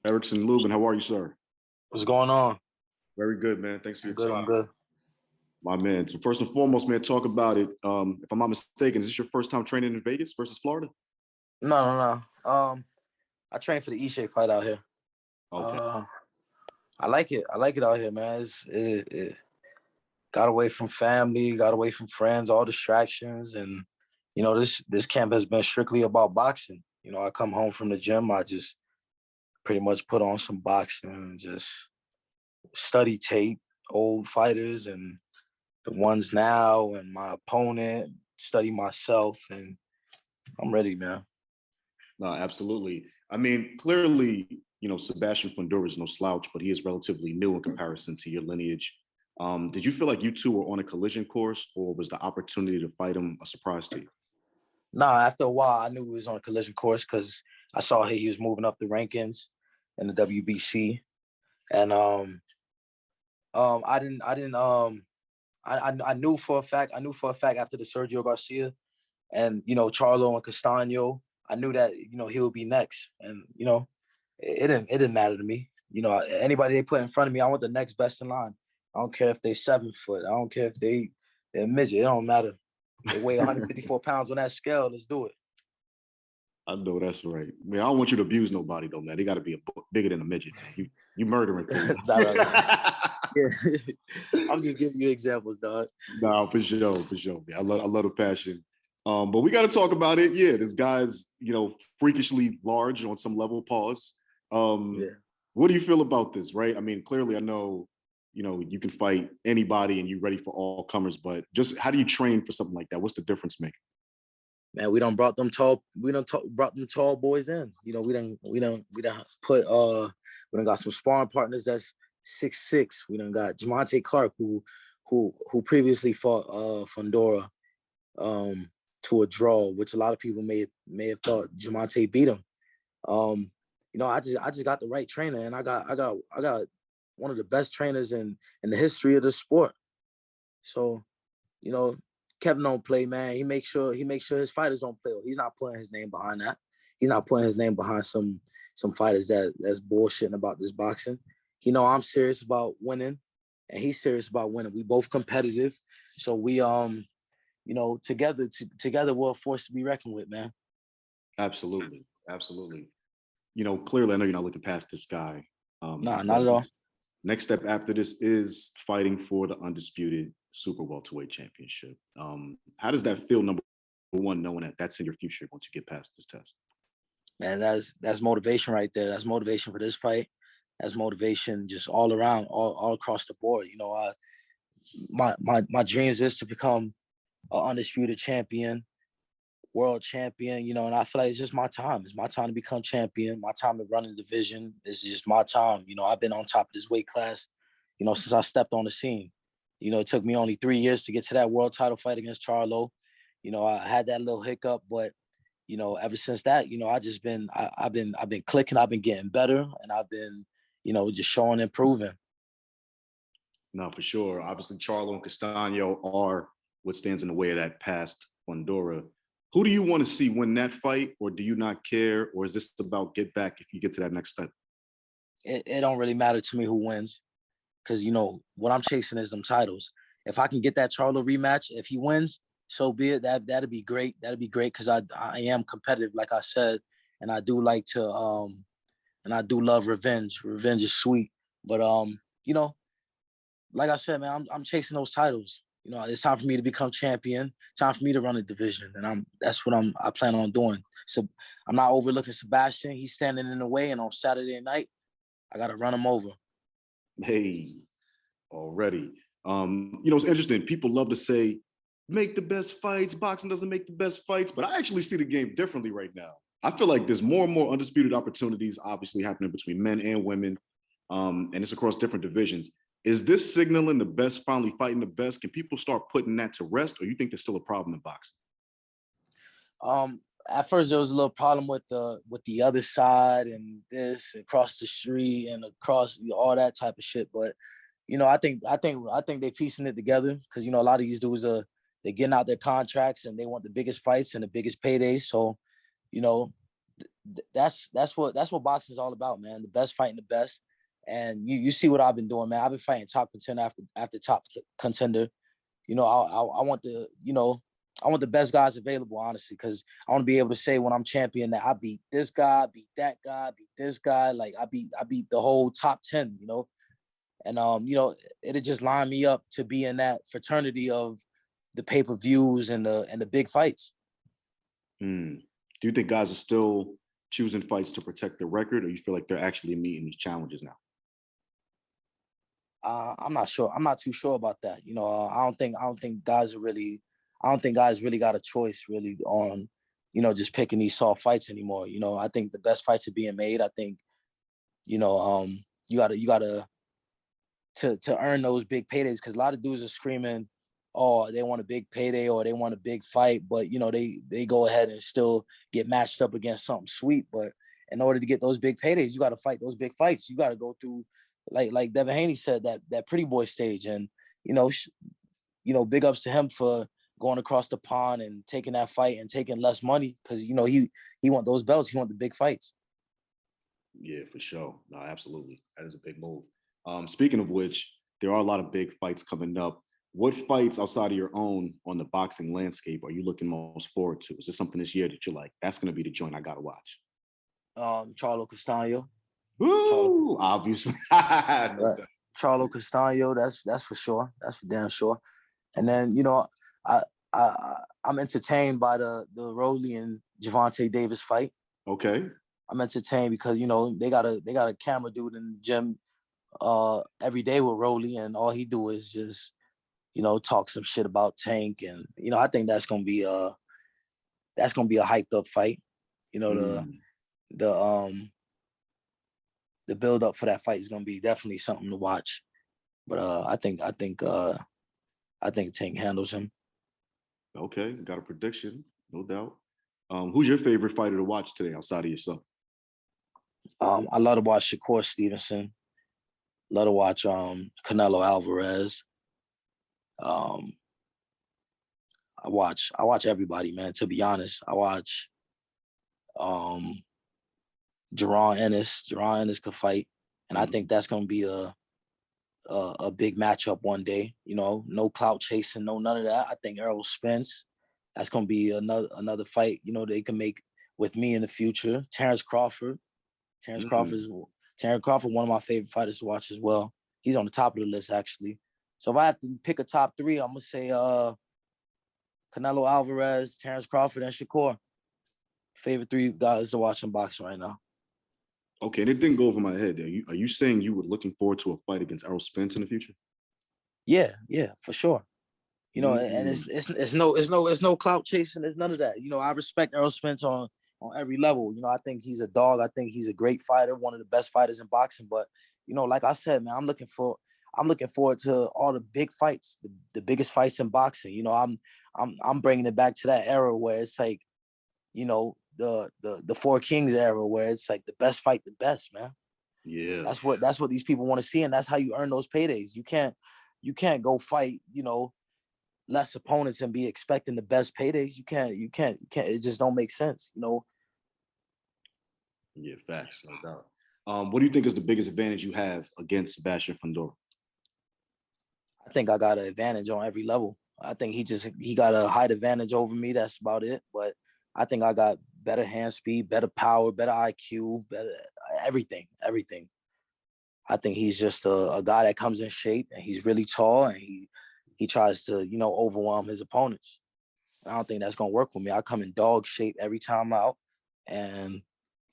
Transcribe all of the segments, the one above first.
Erickson Lubin, how are you, sir? What's going on? Very good, man. Thanks for your time. I'm good. My man. So first and foremost, man, talk about it. If I'm not mistaken, is this your first time training in Vegas versus Florida? No. I trained for the Ishe fight out here. Okay. I like it. I like it out here, man. It got away from family, got away from friends, all distractions, and this camp has been strictly about boxing. I come home from the gym, I just pretty much put on some boxing and just study tape, old fighters and the ones now, and my opponent, study myself, and I'm ready, man. No, absolutely. I mean, clearly, Sebastian Fundora is no slouch, but he is relatively new in comparison to your lineage. Did you feel like you two were on a collision course, or was the opportunity to fight him a surprise to you? Nah, after a while, I knew he was on a collision course because I saw he was moving up the rankings in the WBC, and I knew for a fact after the Sergio Garcia and Charlo and Castano, I knew that he would be next, and it didn't matter to me. Anybody they put in front of me, I want the next best in line. I don't care if they 7 foot. I don't care if they're midget. It don't matter. They weigh 154 pounds on that scale. Let's do it. I know that's right. I mean, I don't want you to abuse nobody though, man. They got to be bigger than a midget. You murdering things. Nah. Yeah. I'm just giving you examples, dog. No, for sure. Man. I love the passion. But we got to talk about it. Yeah, this guy's, freakishly large on some level. Pause. Yeah. What do you feel about this, right? I mean, clearly I know, you can fight anybody and you're ready for all comers, but just how do you train for something like that? What's the difference make? Man, we done brought them tall boys in. We done got some sparring partners that's 6'6". We done got Javante Clark, who previously fought Fundora to a draw, which a lot of people may have thought Javante beat him. I just got the right trainer, and I got one of the best trainers in the history of the sport. So, Kevin don't play, man. He makes sure his fighters don't play. He's not putting his name behind that. He's not putting his name behind some fighters that's bullshitting about this boxing. I'm serious about winning, and he's serious about winning. We both competitive, so we together we're a force to be reckoned with, man. Absolutely. Clearly, I know you're not looking past this guy. Nah, not at all. Next step after this is fighting for the undisputed super welterweight championship. How does that feel, number one, knowing that that's in your future once you get past this test? Man, that's motivation right there. That's motivation for this fight. That's motivation just all around, all across the board. My dreams is to become an undisputed champion, world champion, and I feel like it's just my time. It's my time to become champion. My time to run the division. It's just my time. I've been on top of this weight class, since I stepped on the scene. It took me only 3 years to get to that world title fight against Charlo. I had that little hiccup, but ever since that, I've been clicking. I've been getting better, and I've been, just showing and proving. No, for sure. Obviously, Charlo and Castano are what stands in the way of that past Fundora. Who do you want to see win that fight, or do you not care, or is this about get back if you get to that next step? It don't really matter to me who wins, because what I'm chasing is them titles. If I can get that Charlo rematch, if he wins, so be it. That'd be great. That'd be great, because I am competitive, like I said, and I do like to and I do love revenge. Revenge is sweet, but like I said, man, I'm chasing those titles. It's time for me to become champion. Time for me to run a division, and that's what I plan on doing. So I'm not overlooking Sebastian. He's standing in the way, and on Saturday night, I got to run him over. Hey, already. It's interesting. People love to say, make the best fights. Boxing doesn't make the best fights, but I actually see the game differently right now. I feel like there's more and more undisputed opportunities obviously happening between men and women, and it's across different divisions. Is this signaling the best finally fighting the best? Can people start putting that to rest, or you think there's still a problem in boxing? At first there was a little problem with the other side and this across the street and across all that type of shit, but I think they're piecing it together, because a lot of these dudes they're getting out their contracts and they want the biggest fights and the biggest paydays. So that's what boxing is all about, man. The best fighting the best. And you see what I've been doing, man. I've been fighting top contender after top contender. You know, I want I want the best guys available, honestly, because I want to be able to say when I'm champion that I beat this guy, I beat that guy, I beat this guy. Like I beat the whole top 10, you know. And it'll just line me up to be in that fraternity of the pay-per-views and the big fights. Do you think guys are still choosing fights to protect their record, or you feel like they're actually meeting these challenges now? I'm not sure. I'm not too sure about that. You know, I don't think guys really got a choice really on, just picking these soft fights anymore. You know, I think the best fights are being made. I think, you gotta to earn those big paydays, because a lot of dudes are screaming, oh, they want a big payday or they want a big fight, but they go ahead and still get matched up against something sweet. But in order to get those big paydays, you got to fight those big fights. You got to go through, like Devin Haney said, that pretty boy stage. And big ups to him for going across the pond and taking that fight and taking less money, because he want those belts, he want the big fights. Yeah, for sure. No, absolutely. That is a big move. Speaking of which, there are a lot of big fights coming up. What fights outside of your own on the boxing landscape are you looking most forward to? Is there something this year that you're like, that's going to be the joint I got to watch? Charlo Castaño. Woo! Obviously. No. Charlo Castaño, that's for sure. That's for damn sure. And then, I'm entertained by the Rolly and Gervonta Davis fight. Okay. I'm entertained because they got a camera dude in the gym every day with Rolly, and all he do is just talk some shit about Tank. And I think that's gonna be a hyped up fight. The build up for that fight is gonna be definitely something to watch. But I think Tank handles him. Okay, got a prediction, no doubt. Who's your favorite fighter to watch today outside of yourself? I love to watch Shakur Stevenson. Love to watch Canelo Alvarez. I watch everybody, man. To be honest, I watch Jaron Ennis. Jaron Ennis could fight, and I think that's gonna be a big matchup one day. No clout chasing, no none of that. I think Errol Spence, that's gonna be another fight. They can make with me in the future. Terrence Crawford. Terrence Crawford, one of my favorite fighters to watch as well. He's on the top of the list, actually. So if I have to pick a top three, I'm gonna say Canelo Alvarez, Terrence Crawford, and Shakur. Favorite three guys to watch in boxing right now. Okay, and it didn't go over my head. Are you saying you were looking forward to a fight against Errol Spence in the future? Yeah, for sure. And it's no clout chasing. There's none of that. I respect Errol Spence on every level. I think he's a dog. I think he's a great fighter, one of the best fighters in boxing. But like I said, man, I'm looking forward to all the big fights, the biggest fights in boxing. I'm bringing it back to that era where it's like, the Four Kings era, where it's like the best fight the best, man. Yeah, that's what these people want to see, and that's how you earn those paydays. You can't go fight less opponents and be expecting the best paydays. You can't. It just don't make sense. Yeah, facts, no doubt. What do you think is the biggest advantage you have against Sebastian Fundora? I think I got an advantage on every level. I think he got a height advantage over me. That's about it. But I think I got better hand speed, better power, better IQ, better everything. I think he's just a guy that comes in shape, and he's really tall, and he tries to, overwhelm his opponents. I don't think that's gonna work with me. I come in dog shape every time out, and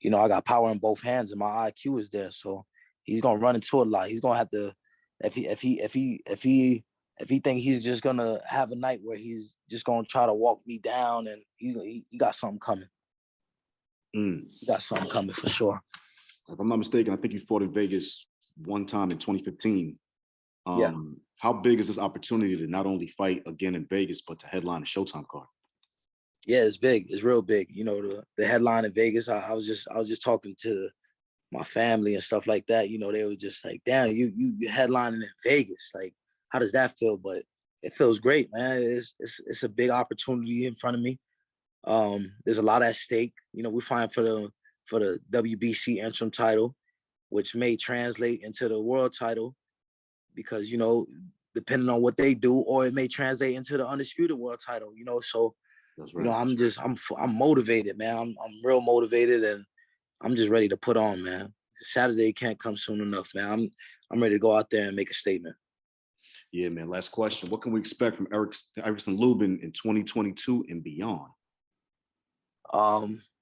I got power in both hands, and my IQ is there. So he's gonna run into a lot. He's gonna have to, if he think he's just gonna have a night where he's just gonna try to walk me down, and he got something coming. He got something coming for sure. If I'm not mistaken, I think you fought in Vegas one time in 2015. Yeah. How big is this opportunity to not only fight again in Vegas, but to headline a Showtime card? Yeah, it's big. It's real big. The headline in Vegas. I was just talking to my family and stuff like that. They were just like, "Damn, you headlining in Vegas. Like, how does that feel?" But it feels great, man. It's a big opportunity in front of me. There's a lot at stake. You know, we're fighting for the WBC interim title, which may translate into the world title because, you know, depending on what they do, or it may translate into the undisputed world title, you know. So, That's you know, right. I'm motivated, man. I'm real motivated, and I'm just ready to put on, man. Saturday can't come soon enough, man. I'm ready to go out there and make a statement. Yeah, man. Last question. What can we expect from Erickson Lubin in 2022 and beyond?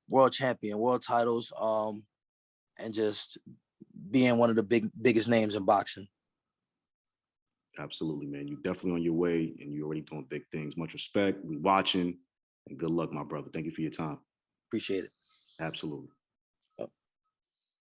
World champion, world titles, and just being one of the biggest names in boxing. Absolutely, man. You're definitely on your way, and you're already doing big things. Much respect. We watching, and good luck, my brother. Thank you for your time. Appreciate it. Absolutely.